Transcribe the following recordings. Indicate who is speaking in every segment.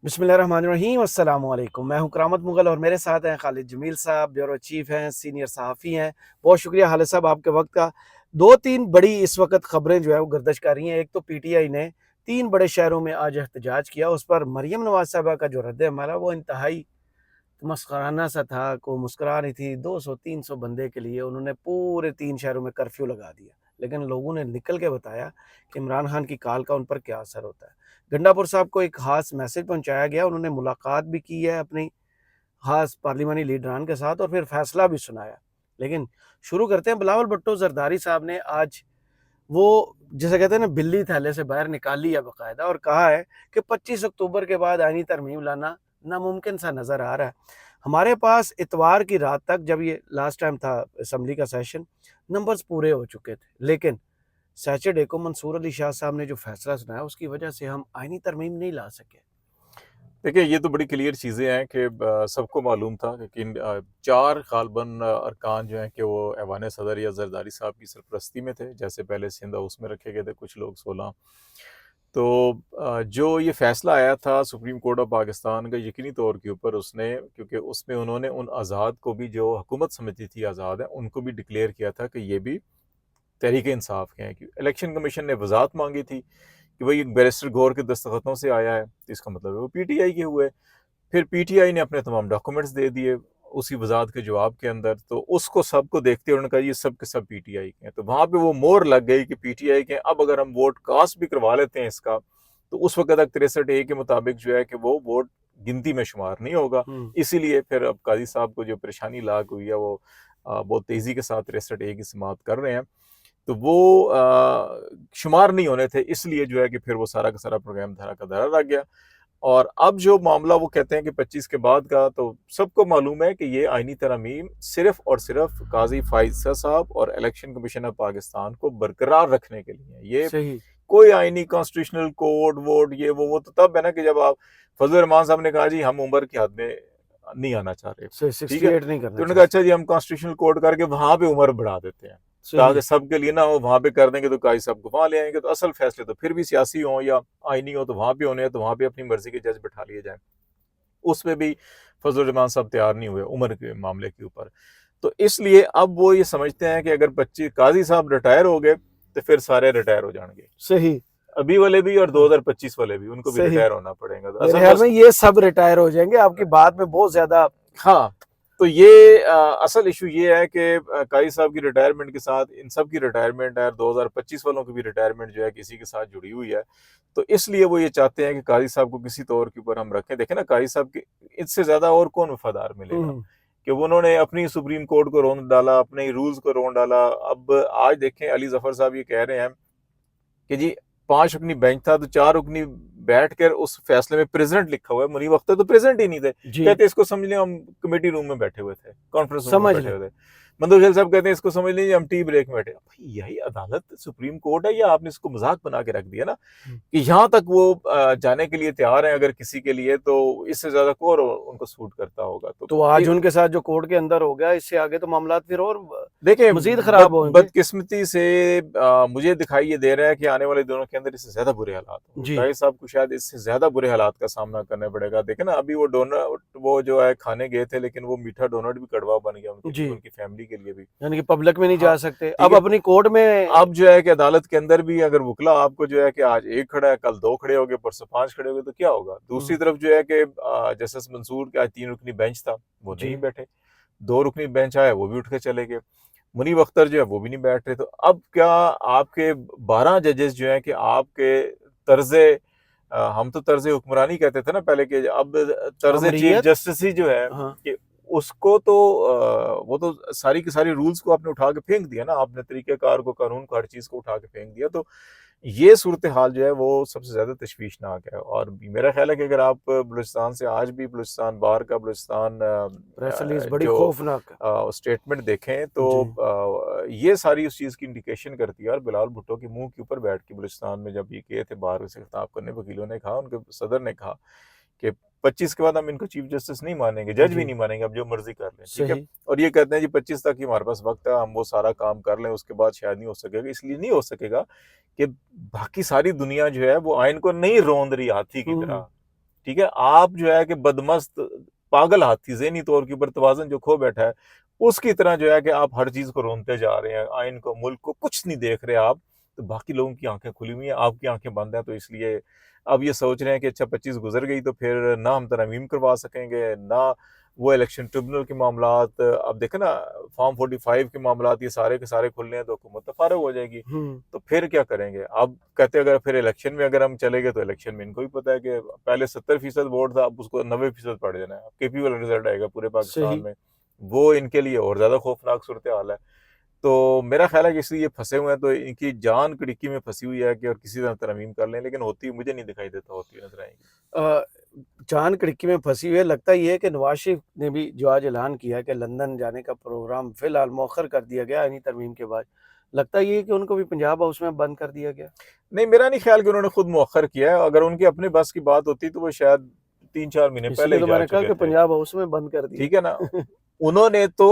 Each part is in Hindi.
Speaker 1: बिस्मिल्लाहिर्रहमानिर्रहीम अस्सलाम वालेकुम। मैं हूं करामत मुगल और मेरे साथ हैं खालिद जमील साहब, ब्यूरो चीफ हैं, सीनियर सहाफ़ी हैं। बहुत शुक्रिया खालिद साहब आपके वक्त का। दो तीन बड़ी इस वक्त खबरें जो है वो गर्दिश कर रही हैं। एक तो पीटीआई ने तीन बड़े शहरों में आज एहतजाज किया, उस पर मरियम नवाज साहबा का जो रद्द अमल है वो इंतहाई मस्कराना सा था। को मुस्कुरा रही थी, 200-300 बंदे के लिए उन्होंने पूरे तीन शहरों में कर्फ्यू लगा दिया। लेकिन लोगों ने निकल के बताया कि इमरान खान की काल का उन पर क्या असर होता है। गंडापुर साहब को एक खास मैसेज पहुंचाया गया, उन्होंने मुलाकात भी की है अपनी खास पार्लिमानी लीडरान के साथ और फिर फैसला भी सुनाया। लेकिन शुरू करते हैं, बिलावल भुट्टो जरदारी साहब ने आज वो जिसे कहते हैं ना बिल्ली थैले से बाहर निकाली है बाकायदा, और कहा है कि 25 अक्टूबर के बाद आईनी तरमीम लाना नामुमकिन सा नजर आ रहा है। हमारे पास इतवार की रात तक, जब ये लास्ट टाइम था असम्बली का सेशन, नंबर्स पूरे हो चुके थे, लेकिन सैटरडे को मंसूर अली शाह साहब ने जो फैसला सुनाया उसकी वजह से हम आईनी तरमीम नहीं ला सके।
Speaker 2: देखिए, ये तो बड़ी क्लियर चीज़ें हैं कि सबको मालूम था कि चार गालबन अरकान जो हैं कि वो ऐवान सदर या जरदारी साहब की सरपरस्ती में थे। जैसे पहले सिंध हाउस में रखे गए थे कुछ लोग 16। तो जो ये फ़ैसला आया था सुप्रीम कोर्ट ऑफ पाकिस्तान का, यकीनी तौर के ऊपर उसने, क्योंकि उसमें उन्होंने उन आज़ाद को भी, जो हुकूमत समझती थी आज़ाद हैं, उनको भी डिक्लेयर किया था कि ये भी तहरीक इंसाफ के हैं। कि इलेक्शन कमीशन ने वजाहत मांगी थी कि भाई एक बैरिस्टर गौर के दस्तखतों से आया है, तो इसका मतलब है वो पीटीआई के हुए। फिर पीटीआई ने अपने तमाम डॉक्यूमेंट्स दे दिए उसी वजाहत के जवाब के अंदर, तो उसको सबको देखते हुए उन्होंने कहा ये सब के सब पीटीआई के हैं। तो वहां पे वो मोहर लग गई कि पीटीआई के हैं। अब अगर हम वोट कास्ट भी करवा लेते हैं इसका, तो उस वक्त तक 63A के मुताबिक जो है कि वो वोट गिनती में शुमार नहीं होगा। इसीलिए फिर अब काजी साहब को जो परेशानी लाग हुई है वो बहुत तेजी के साथ 63A की समात कर रहे हैं। तो वो शुमार नहीं होने थे, इसलिए जो है कि फिर वो सारा का सारा प्रोग्राम धरा का धरा रह गया। और अब जो मामला वो कहते हैं कि 25 के बाद का, तो सबको मालूम है कि ये आईनी तरमीम सिर्फ और सिर्फ काजी फाइजा साहब और इलेक्शन कमीशन ऑफ पाकिस्तान को बरकरार रखने के लिए है। ये
Speaker 1: सही।
Speaker 2: कोई आईनी कॉन्स्टिट्यूशनल कोड वोट ये वो तो तब है ना कि जब आप फजल रहमान साहब ने कहा जी हम उम्र की हद में नहीं आना चाह रहे। ठीक है,
Speaker 1: 68 नहीं
Speaker 2: तो
Speaker 1: करना
Speaker 2: उन्होंने कहा
Speaker 1: चाहते।
Speaker 2: अच्छा जी हम कॉन्स्टिट्यूशनल कोड करके वहां पे उम्र बढ़ा देते हैं
Speaker 1: सही।
Speaker 2: ताकि सबके लिए ना हो। वहां पे कर देंगे तो काजी साहब को वहां ले आएंगे, तो असल फैसले तो फिर भी सियासी हो या आईनी हो तो वहां पे होने हैं, तो वहां पे अपनी मर्जी के जज बैठा लिए जाए। उसमें भी फजल रहमान साहब तैयार नहीं हुए उम्र के मामले के ऊपर। तो इसलिए अब वो ये समझते हैं कि अगर 25 काजी साहब रिटायर हो गए तो फिर सारे रिटायर हो जाएंगे,
Speaker 1: सही।
Speaker 2: अभी वाले भी और
Speaker 1: हाँ।
Speaker 2: 2025 वाले भी, उनको भी
Speaker 1: सही।
Speaker 2: रिटायर होना पड़ेगा। तो
Speaker 1: मेरे
Speaker 2: असल
Speaker 1: ख्याल में
Speaker 2: मस
Speaker 1: ये सब रिटायर हो जाएंगे, आपकी बात में बहुत ज्यादा।
Speaker 2: हाँ, तो ये असल इशू ये है कि काजी साहब की रिटायरमेंट के साथ इन सब की रिटायरमेंट है, और 2025 वालों की भी रिटायरमेंट जो है किसी के साथ जुड़ी हुई है। तो इसलिए वो ये चाहते हैं कि काजी साहब को किसी तौर के ऊपर हम रखें। देखें ना, काजी साहब के इससे ज्यादा और कौन वफादार मिलेगा
Speaker 1: हम्म।
Speaker 2: कि वो उन्होंने अपनी सुप्रीम कोर्ट को रोन डाला, अपने रूल्स को रोन डाला। अब आज देखें, अली जफर साहब ये कह रहे हैं कि जी 5 रुकनी बेंच था तो 4 रुकनी बैठ कर उस फैसले में प्रेसिडेंट लिखा हुआ है। मुनीब अख्तर तो प्रेसिडेंट ही नहीं थे।
Speaker 1: जी।
Speaker 2: कहते इसको समझ लें हम कमेटी रूम में बैठे हुए थे, कॉन्फ्रेंस रूम में
Speaker 1: समझ
Speaker 2: बैठे
Speaker 1: लें।
Speaker 2: हुए थे। मंदोर खेल साहब कहते हैं इसको समझ लीजिए हम टी ब्रेक में बैठे। भाई यही अदालत सुप्रीम कोर्ट है, या आपने इसको मजाक बना के रख दिया ना कि यहाँ तक वो जाने के लिए तैयार है अगर किसी के लिए, तो इससे ज्यादा को और उनको सूट करता होगा। तो
Speaker 1: तो आज उनके साथ जो कोर्ट के अंदर हो गया, इससे आगे तो मामला फिर और
Speaker 2: देखिए,
Speaker 1: मजीद खराब होंगे।
Speaker 2: बदकिस्मती से मुझे दिखाई ये दे रहा है कि आने वाले दिनों के अंदर इससे ज्यादा बुरे हालात होंगे।
Speaker 1: जी।
Speaker 2: काजी साहब को शायद इससे ज्यादा बुरे हालात का सामना करना पड़ेगा। देखे ना, अभी वो डोनट वो जो है खाने गए थे, लेकिन वो मीठा डोनट भी कड़वा बन गया उनके लिए,
Speaker 1: जी।
Speaker 2: उनकी फैमिली के लिए भी।
Speaker 1: यानी कि पब्लिक में नहीं
Speaker 2: हाँ,
Speaker 1: जा सकते
Speaker 2: ठीक
Speaker 1: अब
Speaker 2: है।
Speaker 1: अपनी कोर्ट में।
Speaker 2: अब जो है कि अदालत के अंदर भी अगर वकला आपको जो है कि आज एक खड़ा है, कल दो खड़े हो गए, परसों 5 खड़े हो गए, तो क्या होगा? दूसरी तरफ जो है कि जस्टिस मंसूर के आज 3 रुकनी बेंच था, वो नहीं
Speaker 1: जी।
Speaker 2: बैठे। 2 रुकनी बेंच आया, वो भी उठ के चले गए। मुनीब अख्तर जो है वो भी नहीं बैठ रहे। तो अब क्या आपके 12 जजेस जो हैं कि आपके तर्जे हम तो तर्ज हुक्मरानी कहते थे ना पहले के, अब तर्ज चीफ
Speaker 1: अमरीयत।
Speaker 2: जस्टिस ही जो है
Speaker 1: हाँ।
Speaker 2: कि उसको तो वो तो सारी की सारी रूल्स को आपने उठा के फेंक दिया ना, आपने तरीकेकार को, कानून को, हर चीज को उठा के फेंक दिया। तो ये सूरत हाल जो है वो सबसे ज्यादा तशवीशनाक है। और मेरा ख्याल है कि अगर आप बलूचिस्तान से आज भी बलूचिस्तान बार का बलूचिस्तान
Speaker 1: प्रेस रिलीज बड़ी
Speaker 2: जो
Speaker 1: खौफनाक है।
Speaker 2: स्टेटमेंट देखें तो
Speaker 1: जी।
Speaker 2: ये सारी उस चीज़ की इंडिकेशन करती है। और बिलावल भुट्टो के मुंह के ऊपर बैठ के बलूचिस्तान में जब ये गए थे बार से खिताब करने, वकीलों ने कहा, उनके सदर ने कहा कि 25 के बाद हम इनको चीफ जस्टिस नहीं मानेंगे, जज भी
Speaker 1: जी।
Speaker 2: नहीं मानेंगे, अब जो मर्जी कर लें। ठीक है।
Speaker 1: सही।
Speaker 2: और ये कहते हैं जी 25 तक ही हमारे पास वक्त है, हम वो सारा काम कर लें, उसके बाद शायद नहीं हो सकेगा। इसलिए नहीं हो सकेगा कि बाकी सारी दुनिया जो है वो आइन को नहीं रोंद रही हाथी की
Speaker 1: हम्म।
Speaker 2: तरह। ठीक है, आप जो है कि बदमस्त पागल हाथी ज़हनी तौर के ऊपर तवाज़ुन जो खो बैठा है, उसकी तरह जो है कि आप हर चीज़ को रोनते जा रहे हैं, आइन को, मुल्क को कुछ नहीं देख रहे आप, तो बाकी लोगों की आँखें खुली हुई हैं, आपकी आँखें बंद हैं, तो इसलिए अब ये सोच रहे हैं कि अच्छा 25 गुज़र गई तो फिर ना हम तरमीम करवा सकेंगे, ना वो इलेक्शन ट्रिब्यूनल के मामलात, अब देखें ना फॉर्म 45 के मामलात ये सारे के सारे खुलने हैं तो हुकूमत तो फारिग हो जाएगी। तो फिर क्या करेंगे? अब कहते हैं अगर फिर इलेक्शन में अगर हम चले गए तो इलेक्शन में इनको भी पता है कि पहले 70% वोट था, अब उसको 90% पड़ जाना है। अब केपी वाला रिजल्ट आएगा पूरे पाकिस्तान
Speaker 1: सही।
Speaker 2: में, वो इनके लिए और ज़्यादा खौफनाक सूरत हाल है। तो मेरा ख्याल है कि इसलिए ये फँसे हुए हैं, तो इनकी जान कड़िक्की में फँसी हुई है कि और किसी तरह तरमीम कर लें, लेकिन होती मुझे नहीं दिखाई देता होती हुई नज़र आएगी।
Speaker 1: अ, जान खिड़की में फंसी हुई है। लगता ये है कि नवाज शरीफ ने भी जो आज ऐलान किया है कि लंदन जाने का प्रोग्राम फिलहाल मौखर कर दिया गया इन्हीं तरमीम के बाद। लगता ये है कि उनको भी पंजाब हाउस में बंद कर दिया गया।
Speaker 2: नहीं, मेरा नहीं ख्याल कि उन्होंने खुद मौखर किया है, अगर उनके अपने बस की बात होती तो वो शायद 3-4 महीने पहले
Speaker 1: इसलिए
Speaker 2: ही
Speaker 1: तो
Speaker 2: जा
Speaker 1: मैंने कहा
Speaker 2: चुके
Speaker 1: कि
Speaker 2: थे।
Speaker 1: पंजाब हाउस में बंद कर
Speaker 2: ठीक है ना?
Speaker 1: दिया।
Speaker 2: उन्होंने तो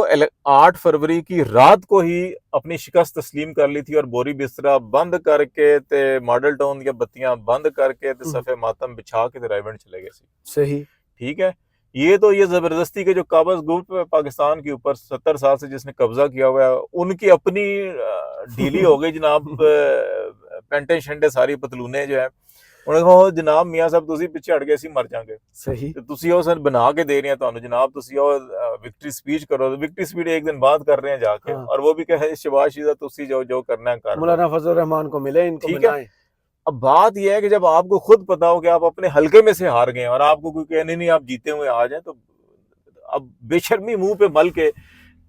Speaker 2: 8 फरवरी की रात को ही अपनी शिकस्त तस्लीम कर ली थी और बोरी बिस्तरा बंद करके ते मॉडल टाउन की बत्तियां बंद करके ते सफ़े मातम बिछा के ते रायवंड चले गए सी।
Speaker 1: सही।
Speaker 2: ठीक है? ये तो ये ज़बरदस्ती के जो काबज़ ग्रुप है पाकिस्तान के ऊपर 70 साल से जिसने कब्ज़ा किया हुआ है, उनकी अपनी ढीली हो गई जनाब, पैंटे-शैंटे सारी पतलूनें जो है। उन्होंने कहा "ओ जनाब मियाँ साहब तुसी पिछे हट गए सी मर जांगे।
Speaker 1: सही।
Speaker 2: ਤੇ ਤੁਸੀਂ ਉਹ ਸਾਨੂੰ बना के दे रहे हैं ਤੁਹਾਨੂੰ जनाब, ਤੁਸੀਂ ਉਹ विक्ट्री स्पीच करो, विक्ट्री स्पीच एक दिन बाद कर रहे हैं जाके,
Speaker 1: हाँ।
Speaker 2: और वो भी कहे शहबाज शीजा तुसी जो करना है कर लो।
Speaker 1: मौलाना फजल रहमान को मिले, इनको
Speaker 2: ठीक है?
Speaker 1: मनाएं।
Speaker 2: अब बात यह है कि जब आपको खुद पता हो कि आप अपने हलके में से हार गए और आपको कोई कहे नहीं नहीं आप जीते हुए आ जाए, तो अब बेशर्मी मुंह पे मल के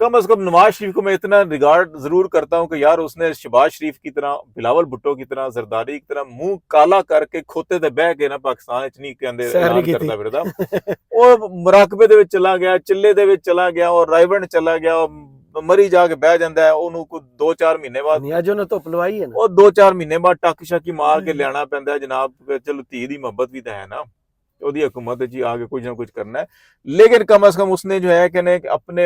Speaker 2: कम से कम नवाज शरीफ को मैं इतना रिगार्ड जरूर करता हूं कि यार उसने शहबाज शरीफ की तरह, बिलावल भुट्टो की तरह, जरदारी की तरह मुंह काला करके खोते ते बह के ना पाकिस्तान च नहीं कहंदे
Speaker 1: सैर नहीं
Speaker 2: ऐलान
Speaker 1: की
Speaker 2: करता
Speaker 1: थी।
Speaker 2: फिरदा, ਉਹ ਮੁਰਾਕਬੇ ਦੇ ਵਿੱਚ ਚਲਾ ਗਿਆ, ਚਿੱਲੇ ਦੇ ਵਿੱਚ ਚਲਾ ਗਿਆ, ਉਹ ਰਾਈਵੰਡ ਚਲਾ ਗਿਆ, ਉਹ ਮਰੀ ਜਾ ਕੇ ਬਹਿ ਜਾਂਦਾ ਹੈ, ਉਹਨੂੰ ਕੋਈ 2-4 ਮਹੀਨੇ ਬਾਅਦ
Speaker 1: नियाजों ने तो अपलवाई है ना।
Speaker 2: ਉਹ 2-4 ਮਹੀਨੇ ਬਾਅਦ ਟੱਕ ਸ਼ੱਕੀ ਮਾਰ ਕੇ ਲਿਆਣਾ ਪੈਂਦਾ ਹੈ ਜਨਾਬ, ਚਲੋ ਧੀ ਦੀ ਮੁਹੱਬਤ ਵੀ ਤਾਂ ਹੈ ਨਾ, ਉਹਦੀ हुकूमत जी आगे कुछ ना कुछ करना है। लेकिन कम अज कम उसने जो है कि अपने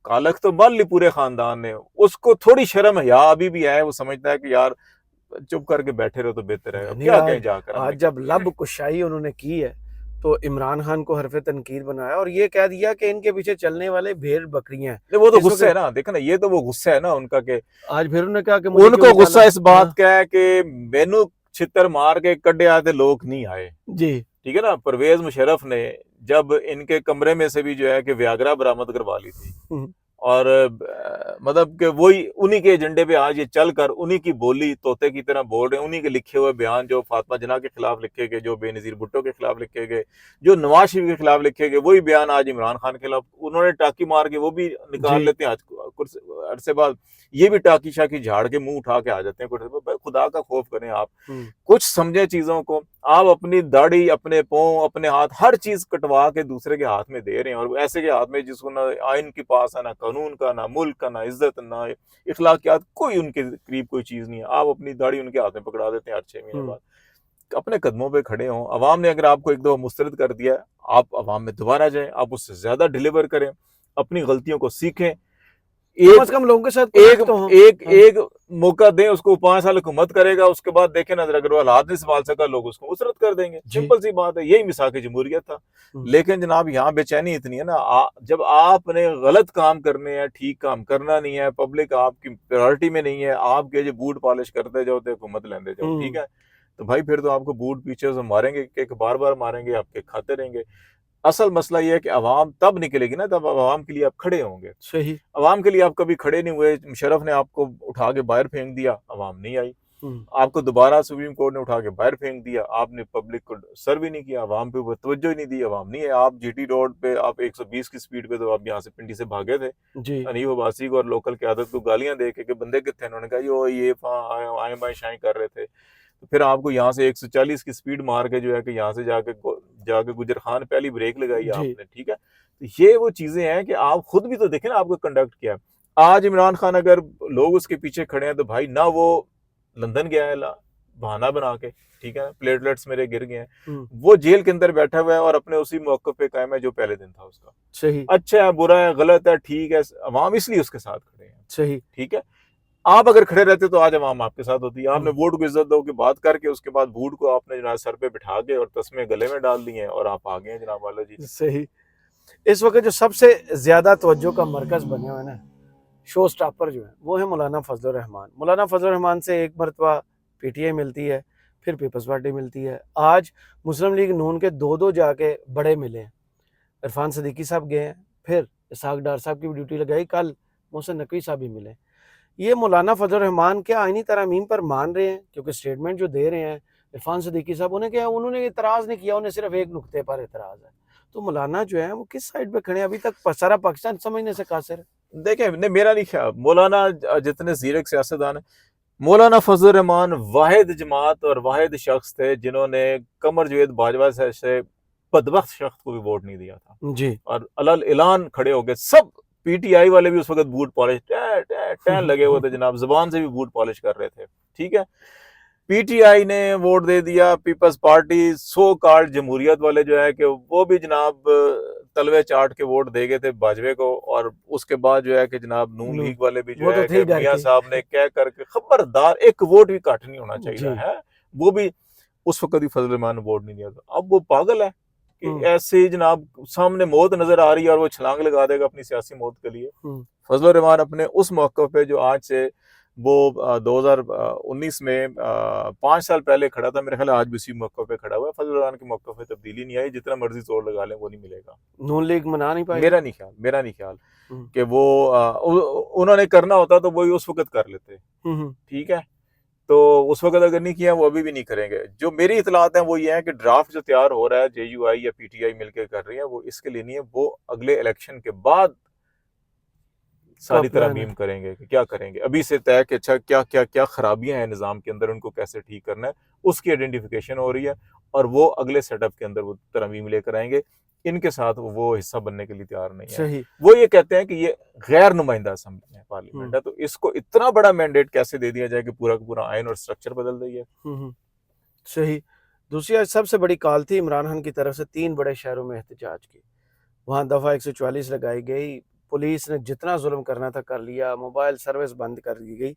Speaker 2: कालक तो मल ली पूरे खानदान ने, उसको थोड़ी शर्म हया अभी भी है, वो समझता है कि यार चुप करके बैठे रहो तो बेहतर है,
Speaker 1: नहीं,
Speaker 2: क्या
Speaker 1: आज
Speaker 2: कहें जाकर हमने
Speaker 1: आज
Speaker 2: क्या
Speaker 1: जब
Speaker 2: किया।
Speaker 1: लब कुशाई उन्होंने की है तो इमरान खान को हरफ तनकीर बनाया और ये कह दिया कि इनके पीछे चलने वाले भेड़ बकरियां हैं।
Speaker 2: नहीं, वो तो
Speaker 1: इस
Speaker 2: गुस्सा है
Speaker 1: वक्त
Speaker 2: ना, देखो ना, ये तो वो गुस्सा है ना उनका कि
Speaker 1: आज फिर उन्होंने कहा कि मुझे क्यों
Speaker 2: उनको गुस्सा
Speaker 1: निकाला।
Speaker 2: इस बात
Speaker 1: हाँ,
Speaker 2: का है कि मैनू छितर मार के कड्डे आते लोग नहीं आए।
Speaker 1: जी।
Speaker 2: ठीक है ना? परवेज मुशर्रफ ने जब इनके कमरे में से भी जो है कि व्यागरा बरामद करवा ली थी, और मतलब कि वही उन्हीं के एजेंडे पे आज ये चलकर उन्हीं की बोली तोते की तरह बोल रहे हैं, उन्हीं के लिखे हुए बयान जो फातिमा जिन्ना के खिलाफ लिखे गए, जो बेनजीर भुट्टो के खिलाफ लिखे गए, जो नवाज शरीफ के खिलाफ लिखे गए, वही बयान आज इमरान खान के खिलाफ उन्होंने टाकी मार के वो भी निकाल
Speaker 1: जी।
Speaker 2: लेते हैं। आज कुछ अरसे बाद ये भी टाकी शाकी झाड़ के मुंह उठा के आ जाते हैं कुछ। खुदा का खौफ करें आप, कुछ समझे चीजों को। आप अपनी दाढ़ी, अपने पाँव, अपने हाथ, हर चीज कटवा के दूसरे के हाथ में दे रहे हैं, और ऐसे के हाथ में जिसको ना आइन के पास है, ना कानून का, ना मुल्क का, ना इज्जत, ना इखलाकियात, कोई उनके करीब कोई चीज नहीं है। आप अपनी दाढ़ी उनके हाथ में पकड़ा देते हैं हर 6 महीने बाद। अपने कदमों पे खड़े हों। अवाम ने अगर आपको एक दो मुस्तरद कर दिया, आप अवाम में दोबारा जाएं, आप उससे ज्यादा डिलीवर करें, अपनी गलतियों को सीखें,
Speaker 1: कम
Speaker 2: एक
Speaker 1: से कम लोगों के साथ
Speaker 2: एक
Speaker 1: कनेक्ट तो हों।
Speaker 2: एक
Speaker 1: हाँ।
Speaker 2: एक मौका दें उसको, 5 साल हुकूमत करेगा, उसके बाद देखें नजर अग्रवाल हाथ नहीं संभाल सका, लोग उसको मुसरत कर देंगे।
Speaker 1: जी।
Speaker 2: सिंपल सी बात है, यही मिसाक जमहूरियत था। लेकिन जनाब यहाँ बेचैनी इतनी है ना, जब आपने गलत काम करने हैं, ठीक काम करना नहीं है, पब्लिक आपकी प्रायोरिटी में नहीं है, आपके जो बूट पॉलिश करते जाओ तो हुकूमत लेंदे जाओ, ठीक है, तो भाई फिर तो आपको बूट पीछे से मारेंगे, कि बार बार मारेंगे, आपके खाते रहेंगे। असल मसला ये है कि अवाम तब निकलेगी ना, तब अवाम के लिए आप खड़े होंगे।
Speaker 1: सही।
Speaker 2: अवाम के लिए आप कभी खड़े नहीं हुए। मुशर्रफ ने आपको उठा के बाहर फेंक दिया, अवाम नहीं आई। आपको दोबारा सुप्रीम कोर्ट ने उठा के बाहर फेंक दिया, आपने पब्लिक को सर्व ही नहीं किया, अवाम पे तवज्जो ही नहीं दी, अवाम नहीं है। आप जीटी रोड पे आप 120 की स्पीड पे, तो आप यहाँ से पिंडी से भागे थे
Speaker 1: जी।
Speaker 2: अनीब अब्बासी को और लोकल क़यादत को गालियां दे के बंदे कितने, उन्होंने कहा ये आए बाएं शाएं कर रहे थे। तो फिर आपको यहाँ से 140 की स्पीड मार के जो है कि यहाँ से जाके गुजर खान पहली ब्रेक लगाई आपने, ठीक है। तो ये वो चीजें हैं कि आप खुद भी तो देखें ना आपको कंडक्ट किया। आज इमरान खान अगर लोग उसके पीछे खड़े हैं, तो भाई ना वो लंदन गया है बहाना बना के, ठीक है, प्लेटलेट्स मेरे गिर गए हैं, वो जेल के अंदर बैठा हुआ है और अपने उसी मौके पे कायम है जो पहले दिन था उसका।
Speaker 1: सही।
Speaker 2: अच्छा है, बुरा है, गलत है, ठीक है, अवाम इसलिए उसके साथ खड़े हैं,
Speaker 1: सही।
Speaker 2: ठीक है। आप अगर खड़े रहते तो आज आवाम आपके साथ होती। आपने
Speaker 1: हम्म,
Speaker 2: वोट को इज्जत दो की बात करके उसके बाद वोट को आपने जनाब सर पे बिठा के और तस्मे गले में डाल दिए और आप आ गए हैं जनाब वाला जी।
Speaker 1: सही। इस वक्त जो सबसे ज्यादा तवज्जो का मरकज बने हुए हैं ना, शो स्टॉपर जो है, वो है मौलाना फजल रहमान। मौलाना फजल रहमान से एक मरतबा पीटीआई मिलती है, फिर पीपल्स पार्टी मिलती है, आज मुस्लिम लीग नून के दो दो जाके बड़े मिले हैं। इरफान सदीकी साहब गए हैं, फिर इसहाक डार साहब की भी ड्यूटी लगाई, कल मोहसिन नकवी साहब भी मिले। ये मौलाना फजल रहमान के आइनी तरमीम पर मान रहे हैं, क्योंकि स्टेटमेंट जो दे रहे हैं इरफान सदीकी साहब, उन्हें क्या, उन्होंने इतराज़ नहीं किया, उन्हें सिर्फ एक नुक्ते पर इतराज़ है। तो मौलाना जो है वो किस साइड पे खड़े हैं? अभी तक सारा पाकिस्तान समझने से कासिर है।
Speaker 2: देखें, नहीं मेरा नहीं ख्याल मौलाना जितने जीरक सियासतदान है, मौलाना फजल रहमान वाहिद जमात और वाहिद शख्स थे जिन्होंने कमर जवेद बाजवा से बदबख्त शख्स को भी वोट नहीं दिया था
Speaker 1: जी।
Speaker 2: और अलल ऐलान खड़े हो गए सब। पीटीआई वाले भी उस वक्त बूट पॉलिश टैन लगे हुए थे जनाब, जुबान से भी बूट पॉलिश कर रहे थे। ठीक है, पीटीआई ने वोट दे दिया, पीपल्स पार्टी सो कॉल्ड जमहूरियत वाले जो है कि वो भी जनाब तलवे चाट के वोट दे गए थे बाजवे को। और उसके बाद जो है कि जनाब नून
Speaker 1: नू
Speaker 2: लीग वाले भी जो
Speaker 1: वो तो
Speaker 2: है
Speaker 1: थी
Speaker 2: कि
Speaker 1: घर
Speaker 2: मियां
Speaker 1: की।
Speaker 2: साहब ने कह करके खबरदार एक वोट भी काट नहीं होना चाहिए
Speaker 1: जी।
Speaker 2: है, वो भी उस वक्त भी फजल रहमान ने वोट नहीं दिया था। अब वो पागल है कि
Speaker 1: हम्म।
Speaker 2: ऐसे ही जनाब सामने मौत नजर आ रही है और वो छलांग लगा देगा अपनी सियासी मौत के लिए।
Speaker 1: हम्म।
Speaker 2: फजल रहमान अपने उस मौके पे जो आज से वो 2019 में 5 साल पहले खड़ा था, मेरे ख्याल आज भी उसी मौके पे खड़ा हुआ है। फजल रहमान के मौके पे तब्दीली नहीं आई, जितना मर्जी जोर लगा लें वो नहीं मिलेगा।
Speaker 1: नून लीग मना नहीं पाएगी।
Speaker 2: मेरा नहीं ख्याल
Speaker 1: हम्म।
Speaker 2: कि वो उन्होंने करना होता तो वही उस वक्त कर लेते।
Speaker 1: हम्म।
Speaker 2: ठीक है, तो उस वक्त अगर नहीं किया वो अभी भी नहीं करेंगे। जो मेरी इतलात है वो ये है कि ड्राफ्ट जो तैयार हो रहा है जेयूआई या पीटीआई मिलकर कर रही है, वो इसके लिए नहीं है, वो अगले इलेक्शन के बाद
Speaker 1: का
Speaker 2: सारी
Speaker 1: प्लान है।
Speaker 2: तरमीम करेंगे कि क्या करेंगे। अभी से तय कि अच्छा क्या क्या क्या खराबियां हैं निज़ाम के अंदर, उनको कैसे ठीक करना है, उसकी आइडेंटिफिकेशन हो रही है और वो अगले सेटअप के अंदर वो तरमीम लेकर आएंगे। इनके साथ वो हिस्सा बनने के लिए तैयार नहीं है।
Speaker 1: सही।
Speaker 2: वो ये कहते हैं कि ये गैर नुमाइंदा असम्बली है, पार्लियामेंट
Speaker 1: हम्म।
Speaker 2: है, तो इसको इतना बड़ा मैंडेट कैसे दे दिया जाए कि पूरा का पूरा आइन और स्ट्रक्चर बदल दिया।
Speaker 1: हम्म। सही। दूसरी आज सबसे बड़ी कॉल थी इमरान खान की तरफ से, 3 बड़े शहरों में एहतजाज की। वहाँ दफ़ा 144 लगाई गई, पुलिस ने जितना जुल्म करना था कर लिया, मोबाइल सर्विस बंद कर दी गई।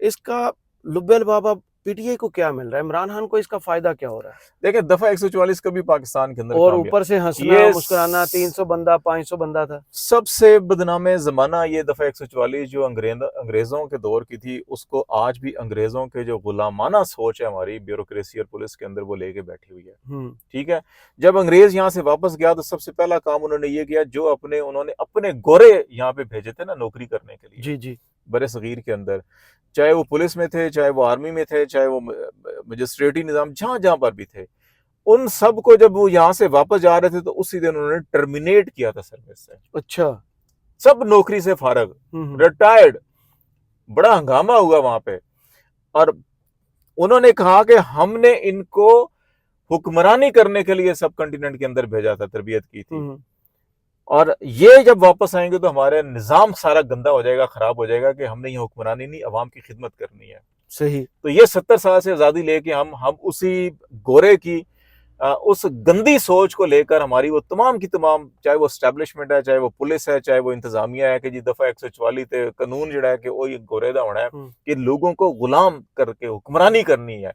Speaker 1: इसका लुब्बल बाबा पीटीआई को क्या मिल रहा है? इमरान खान को इसका फायदा क्या हो रहा है?
Speaker 2: देखिए, दफा 144 कभी पाकिस्तान के अंदर
Speaker 1: और
Speaker 2: कामयाब,
Speaker 1: ऊपर से हंसना
Speaker 2: ये
Speaker 1: मुस्कुराना, 300 बंदा 500 बंदा था।
Speaker 2: सबसे बदनाम जमाना ये दफा 144 जो अंग्रेजों के दौर की थी, उसको आज भी अंग्रेजों के जो गुलामाना सोच है हमारी ब्यूरोक्रेसी और पुलिस के अंदर वो लेके बैठी हुई है।
Speaker 1: हम्म।
Speaker 2: ठीक है, जब अंग्रेज यहाँ से वापस गया तो सबसे पहला काम उन्होंने ये किया, जो उन्होंने अपने गोरे यहाँ पे भेजे थे ना नौकरी करने के लिए
Speaker 1: जी जी।
Speaker 2: बड़े सगीर के अंदर, चाहे वो पुलिस में थे, चाहे वो आर्मी में थे, चाहे वो मजिस्ट्रेटी निज़ाम जहां जहां पर भी थे, उन सब को जब वो यहाँ से वापस जा रहे थे तो उसी दिन उन्होंने टर्मिनेट किया था सर्विस से।
Speaker 1: अच्छा।
Speaker 2: सब नौकरी से फारग,
Speaker 1: हम्म।
Speaker 2: रिटायर्ड। बड़ा हंगामा हुआ वहां पे और उन्होंने कहा कि हमने इनको हुक्मरानी करने के लिए सब कंटिनेंट के अंदर भेजा था, तरबियत की थी,
Speaker 1: हम्म।
Speaker 2: और ये जब वापस आएंगे तो हमारा निज़ाम सारा गंदा हो जाएगा, खराब हो जाएगा कि हमने ये हुक्मरानी नहीं, अवाम की खिदमत करनी है।
Speaker 1: सही।
Speaker 2: तो ये 70 साल से आज़ादी लेके हम उसी गोरे की उस गंदी सोच को लेकर हमारी वो तमाम की तमाम, चाहे वो स्टैब्लिशमेंट है, चाहे वो पुलिस है, चाहे वो इंतजामिया है, कि जी दफा 144 ते कानून जड़ा है कि वो गोरे दा होना है कि लोगों को गुलाम करके हुक्मरानी करनी है,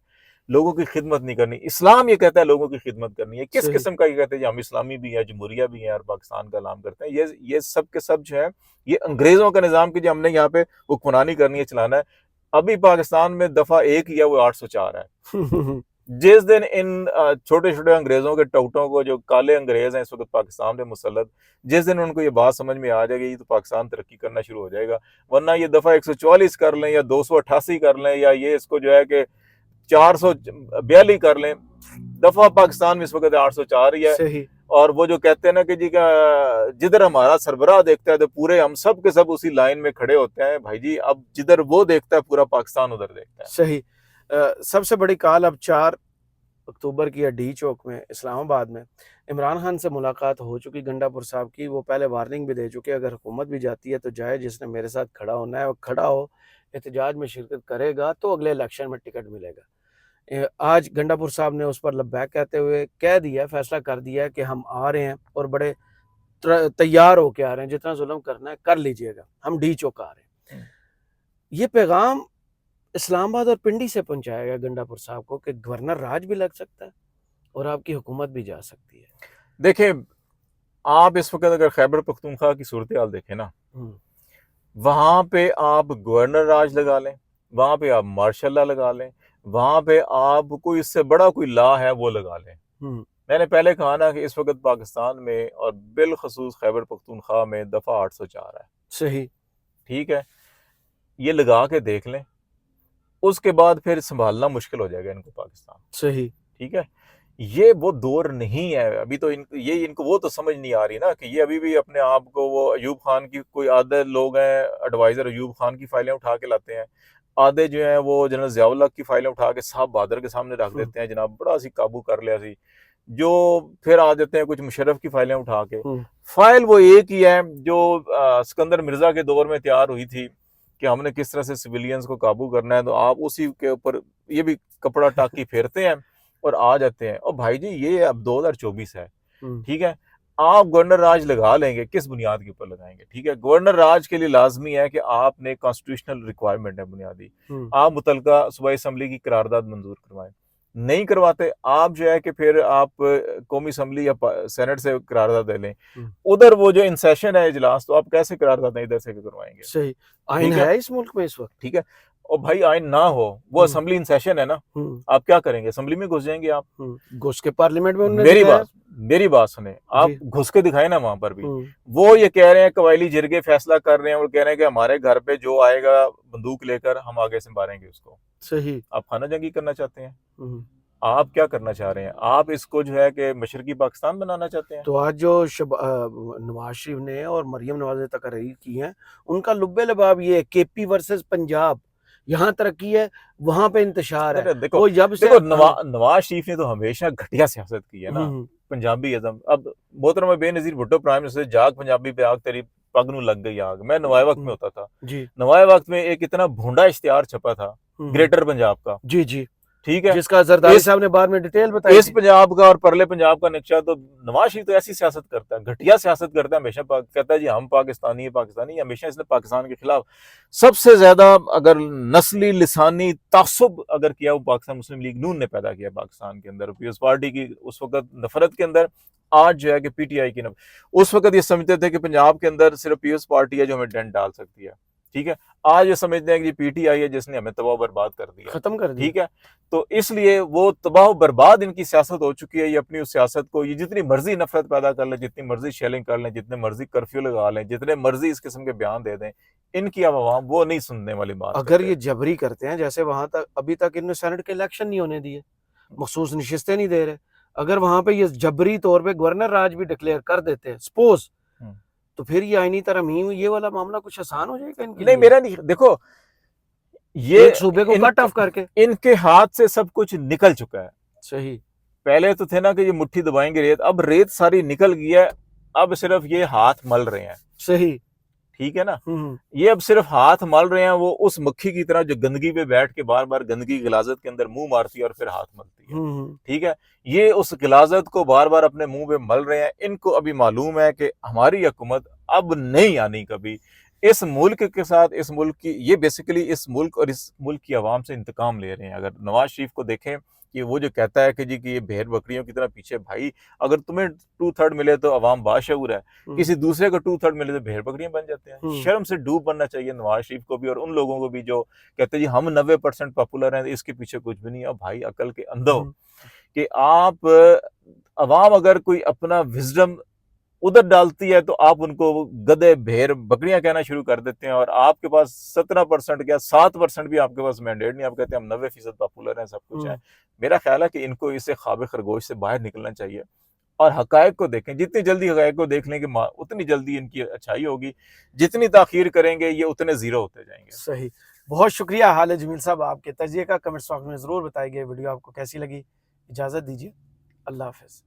Speaker 2: लोगों की खिदमत नहीं करनी। इस्लाम ये कहता है लोगों की खिदमत करनी है। किस
Speaker 1: सही।
Speaker 2: किस्म का ये कहते हैं जी हम इस्लामी भी है, जमहूरिया भी है और पाकिस्तान का ऐलान करते हैं। ये सब के सब जो है ये अंग्रेजों का निज़ाम की जो हमने यहाँ पे हुक्मरानी करनी है, चलाना है। अभी पाकिस्तान में दफा एक ही है, वो 804 है। जिस दिन इन छोटे छोटे अंग्रेजों के टौटों को, जो काले अंग्रेज हैं इस वक्त पाकिस्तान में मुसल्लत, जिस दिन उनको ये बात समझ में आ जाएगी तो पाकिस्तान तरक्की करना शुरू हो जाएगा। वरना ये दफा 144 कर लें या 288 कर लें या ये इसको जो है कि 442 कर लें, दफा पाकिस्तान में इस वक्त 804 ही है।
Speaker 1: सही।
Speaker 2: और वो जो कहते हैं ना कि जी का जिधर हमारा सरबराह देखता है तो पूरे हम सब के सब उसी लाइन में खड़े होते हैं। भाई जी, अब जिधर वो देखता है पूरा पाकिस्तान उधर देखता है।
Speaker 1: सही। सबसे बड़ी कॉल अब 4 अक्टूबर की डी चौक में इस्लामाबाद में इमरान खान से मुलाकात हो चुकी गंडापुर साहब की। वो पहले वार्निंग भी दे चुके, अगर हुकूमत भी जाती है तो जाए, जिसने मेरे साथ खड़ा होना है वो खड़ा हो, एहतजाज में शिरकत करेगा तो अगले इलेक्शन में टिकट मिलेगा। आज गंडापुर साहब ने उस पर लब्बैक कहते हुए कह दिया, फैसला कर दिया है कि हम आ रहे हैं और बड़े तैयार होके आ रहे हैं, जितना जुल्म करना है कर लीजिएगा, हम डी चौक आ रहे हैं। ये पैगाम इस्लामाबाद और पिंडी से पहुंचाया गया गंडापुर साहब को कि गवर्नर राज भी लग सकता है और आपकी हुकूमत भी जा सकती है।
Speaker 2: देखिए, आप इस वक्त अगर खैबर पख्तूनख्वा की सूरत हाल देखें ना, वहां पे आप गवर्नर राज लगा लें, वहां पे आप मार्शल लॉ लगा लें, वहां पे आप कोई इससे बड़ा कोई लॉ है वो लगा लें। मैंने पहले कहा ना कि इस वक्त पाकिस्तान में और बिलखसूस खैबर पख्तूनख्वा में दफा 804 है।
Speaker 1: सही।
Speaker 2: ठीक है, ये लगा के देख लें, उसके बाद फिर संभालना मुश्किल हो जाएगा इनको पाकिस्तान।
Speaker 1: सही।
Speaker 2: ठीक है, ये वो दौर नहीं है अभी तो। इनको वो तो समझ नहीं आ रही ना कि ये अभी भी अपने आप को वो अयूब खान की कोई आधे लोग हैं एडवाइजर अयूब खान की फाइलें उठा के लाते हैं, आधे जो हैं वो जनरल ज़ियाउल हक की फाइलें उठा के साहब बहादुर के सामने रख देते हैं, जनाब बड़ा सी काबू कर लिया सी, जो फिर आ जाते हैं कुछ मुशर्रफ की फाइलें उठा के। फाइल वो एक ही है जो सिकंदर मिर्जा के दौर में तैयार हुई थी कि हमने किस तरह से सिविलियंस को काबू करना है, तो आप उसी के ऊपर ये भी कपड़ा टाकी फेरते हैं और आ जाते हैं। और भाई जी ये अब 2024 है, ठीक है, आप गवर्नर राज लगा लेंगे, किस बुनियाद के ऊपर लगाएंगे? ठीक है, गवर्नर राज के लिए लाजमी है कि आपने कॉन्स्टिट्यूशनल रिक्वायरमेंट है बुनियादी, आप मुतलका सूबाई असम्बली की करारदाद मंजूर करवाएं। नहीं करवाते आप जो है कि फिर आप कौमी असम्बली या सेनेट से करारदाद ले लें, उधर वो जो इन सेशन है इजलास, तो आप कैसे करारदाद इधर से करवाएंगे?
Speaker 1: सही। आइन है इस मुल्क में इस वक्त।
Speaker 2: ठीक है, और भाई आइन ना हो, वो असेंबली इन सेशन है ना, आप क्या करेंगे? असेंबली में घुस जाएंगे आप?
Speaker 1: घुस के पार्लियामेंट में
Speaker 2: मेरी बात सुने, आप घुस के दिखाए ना वहां पर भी। वो ये कह रहे हैं कबायली जिरगे फैसला कर रहे हैं और कह रहे हैं कि हमारे घर पे जो आएगा बंदूक लेकर हम आगे से मारेंगे उसको।
Speaker 1: सही।
Speaker 2: आप खाना जंगी करना चाहते हैं? आप क्या करना चाह रहे हैं? आप इसको जो है कि मशरकी पाकिस्तान बनाना चाहते हैं?
Speaker 1: तो आज जो नवाज शरीफ ने और मरियम नवाज ने तकरीर की है, उनका लुब्बे लबाब ये केपी वर्सेस पंजाब, यहाँ तरक्की है वहां पे इंतशार है।
Speaker 2: देखो नवाज शरीफ ने तो हमेशा घटिया सियासत की है ना, पंजाबी इज़्म। अब मोहतरमा बेनज़ीर भुट्टो प्राइम मिनिस्टर, जाग पंजाबी पे आग तेरी पग नूं लग गई आग। मैं नवाए वक्त में होता था जी, नवाए वक्त में एक इतना भूंडा इश्तिहार छपा था ग्रेटर पंजाब का, जी जी, ठीक है, जिसका जरदारी साहब ने बाद में डिटेल बताई। इस पंजाब का और परले पंजाब का नक्शा, तो नवाज शरीफ तो ऐसी सियासत करता है, घटिया सियासत करता है हमेशा। कहता है जी हम पाकिस्तानी है, पाकिस्तानी। हमेशा इसने पाकिस्तान के खिलाफ सबसे ज्यादा अगर नस्ली लिसानी तासुब अगर किया, वो पाकिस्तान मुस्लिम लीग नून ने पैदा किया पाकिस्तान के अंदर, पीपल्स पार्टी की उस वक्त नफरत के अंदर। आज जो है कि पीटीआई की उस वक्त ये समझते थे कि पंजाब के अंदर सिर्फ पीपल्स पार्टी है जो हमें डेंट डाल सकती है, ठीक है। आज ये समझते हैं कि पीटीआई है जिसने हमें तबाह बर्बाद कर दिया, खत्म कर दिया, ठीक है। तो इसलिए वो तबाह बर्बाद इनकी सियासत हो चुकी है। ये अपनी उस सियासत को, ये जितनी मर्जी नफरत पैदा कर लें, जितनी मर्जी शेलिंग कर लें, जितने मर्जी कर्फ्यू लगा लें, जितने मर्जी इस किस्म के बयान दे दें, इनकी आवाम वो नहीं सुनने वाली बात। अगर ये जबरी करते हैं, जैसे वहां तक अभी तक इन्होंने सेनेट के इलेक्शन नहीं होने दिए, मखसूस नशिस्तें नहीं दे रहे, अगर वहां पे ये जबरी तौर पे गवर्नर राज भी डिक्लेयर कर देते हैं सपोज, तो फिर ये आईनी तरमीम ये वाला मामला कुछ आसान हो जाएगा इनके लिए। नहीं, मेरा नहीं, देखो ये एक सूबे को कट ऑफ करके इनके हाथ से सब कुछ निकल चुका है। सही। पहले तो थे ना कि ये मुट्ठी दबाएंगे रेत, अब रेत सारी निकल गई है, अब सिर्फ ये हाथ मल रहे हैं। सही, ठीक है ना। ये अब सिर्फ हाथ मल रहे हैं, वो उस मक्खी की तरह जो गंदगी पे बैठ के बार बार गंदगी गिलाजत के अंदर मुंह मारती है और फिर हाथ मलती है, ठीक है। ये उस गिलाजत को बार बार अपने मुंह पे मल रहे हैं। इनको अभी मालूम है कि हमारी हुकूमत अब नहीं आनी कभी। इस मुल्क के साथ, इस मुल्क की, ये बेसिकली इस मुल्क और इस मुल्क की आवाम से इंतकाम ले रहे हैं। अगर नवाज शरीफ को देखें कि वो जो कहता है कि जी कि ये भेड़ बकरियों की तरह पीछे, भाई अगर तुम्हें 2/3 मिले तो अवाम बाशऊर है, किसी दूसरे को 2/3 मिले तो भेड़ बकरियां बन जाते हैं। शर्म से डूब बनना चाहिए नवाज शरीफ को भी और उन लोगों को भी जो कहते हैं जी हम 90% पॉपुलर हैं, इसके पीछे कुछ भी नहीं है। भाई अकल के अंधे हो कि आप, अवाम अगर कोई अपना विजडम उधर डालती है तो आप उनको गधे भेड़ बकरियां कहना शुरू कर देते हैं, और आपके पास 17% क्या 7% भी आपके पास मैंडेट नहीं, आप कहते हैं हम 90% पॉपुलर हैं, सब कुछ है। मेरा ख्याल है कि इनको इससे ख्वाब खरगोश से बाहर निकलना चाहिए और हकायक को देखें। जितनी जल्दी हकायक को देख लेंगे उतनी जल्दी इनकी अच्छाई होगी, जितनी ताखीर करेंगे ये उतने जीरो होते जाएंगे। सही, बहुत शुक्रिया हालिद जमील साहब, आपके तजिए का कमेंट्स बॉक्स में जरूर बताइए। वीडियो आपको कैसी लगी? इजाजत दीजिए, अल्लाह हाफिज।